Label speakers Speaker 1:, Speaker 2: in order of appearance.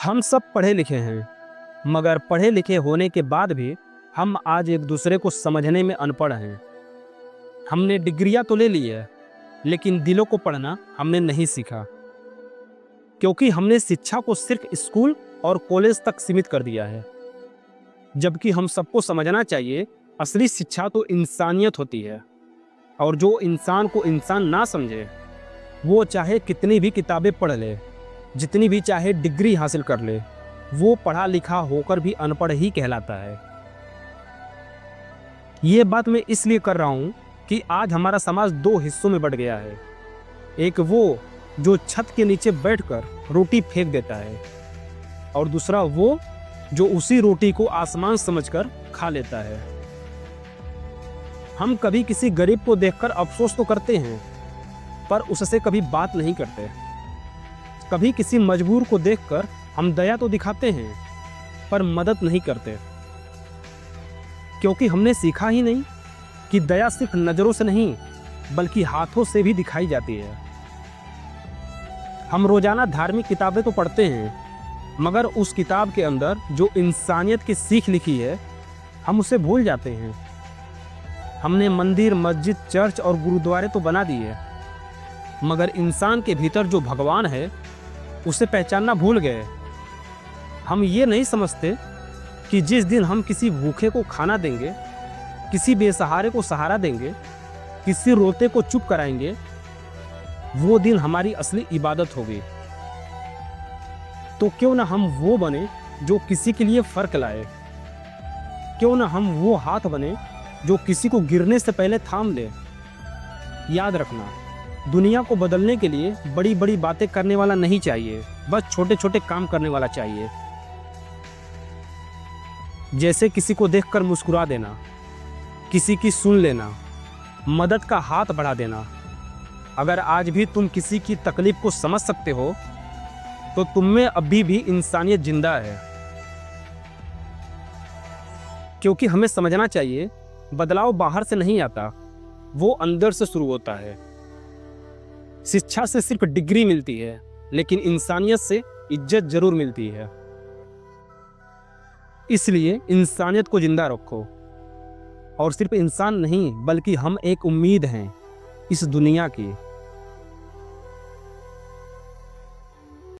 Speaker 1: हम सब पढ़े लिखे हैं, मगर पढ़े लिखे होने के बाद भी हम आज एक दूसरे को समझने में अनपढ़ हैं। हमने डिग्रियां तो ले ली है, लेकिन दिलों को पढ़ना हमने नहीं सीखा, क्योंकि हमने शिक्षा को सिर्फ स्कूल और कॉलेज तक सीमित कर दिया है। जबकि हम सबको समझना चाहिए, असली शिक्षा तो इंसानियत होती है, और जो इंसान को इंसान ना समझे, वो चाहे कितनी भी किताबें पढ़ ले, जितनी भी चाहे डिग्री हासिल कर ले, वो पढ़ा लिखा होकर भी अनपढ़ ही कहलाता है। ये बात मैं इसलिए कर रहा हूँ कि आज हमारा समाज दो हिस्सों में बट गया है। एक वो जो छत के नीचे बैठकर रोटी फेंक देता है, और दूसरा वो जो उसी रोटी को आसमान समझकर खा लेता है। हम कभी किसी गरीब को देखकर अफसोस तो करते हैं, पर उससे कभी बात नहीं करते। कभी किसी मजबूर को देखकर हम दया तो दिखाते हैं, पर मदद नहीं करते, क्योंकि हमने सीखा ही नहीं कि दया सिर्फ नजरों से नहीं, बल्कि हाथों से भी दिखाई जाती है। हम रोजाना धार्मिक किताबें तो पढ़ते हैं, मगर उस किताब के अंदर जो इंसानियत की सीख लिखी है, हम उसे भूल जाते हैं। हमने मंदिर, मस्जिद, चर्च और गुरुद्वारे तो बना दिए, मगर इंसान के भीतर जो भगवान है, उसे पहचानना भूल गए। हम ये नहीं समझते कि जिस दिन हम किसी भूखे को खाना देंगे, किसी बेसहारे को सहारा देंगे, किसी रोते को चुप कराएंगे, वो दिन हमारी असली इबादत होगी। तो क्यों ना हम वो बने जो किसी के लिए फर्क लाए? क्यों ना हम वो हाथ बने जो किसी को गिरने से पहले थाम ले? याद रखना, दुनिया को बदलने के लिए बड़ी बड़ी बातें करने वाला नहीं चाहिए, बस छोटे छोटे काम करने वाला चाहिए। जैसे किसी को देखकर मुस्कुरा देना, किसी की सुन लेना, मदद का हाथ बढ़ा देना। अगर आज भी तुम किसी की तकलीफ को समझ सकते हो, तो तुम में अभी भी इंसानियत जिंदा है। क्योंकि हमें समझना चाहिए, बदलाव बाहर से नहीं आता, वो अंदर से शुरू होता है। शिक्षा से सिर्फ डिग्री मिलती है, लेकिन इंसानियत से इज्जत जरूर मिलती है। इसलिए इंसानियत को जिंदा रखो। और सिर्फ इंसान नहीं, बल्कि हम एक उम्मीद हैं इस दुनिया की।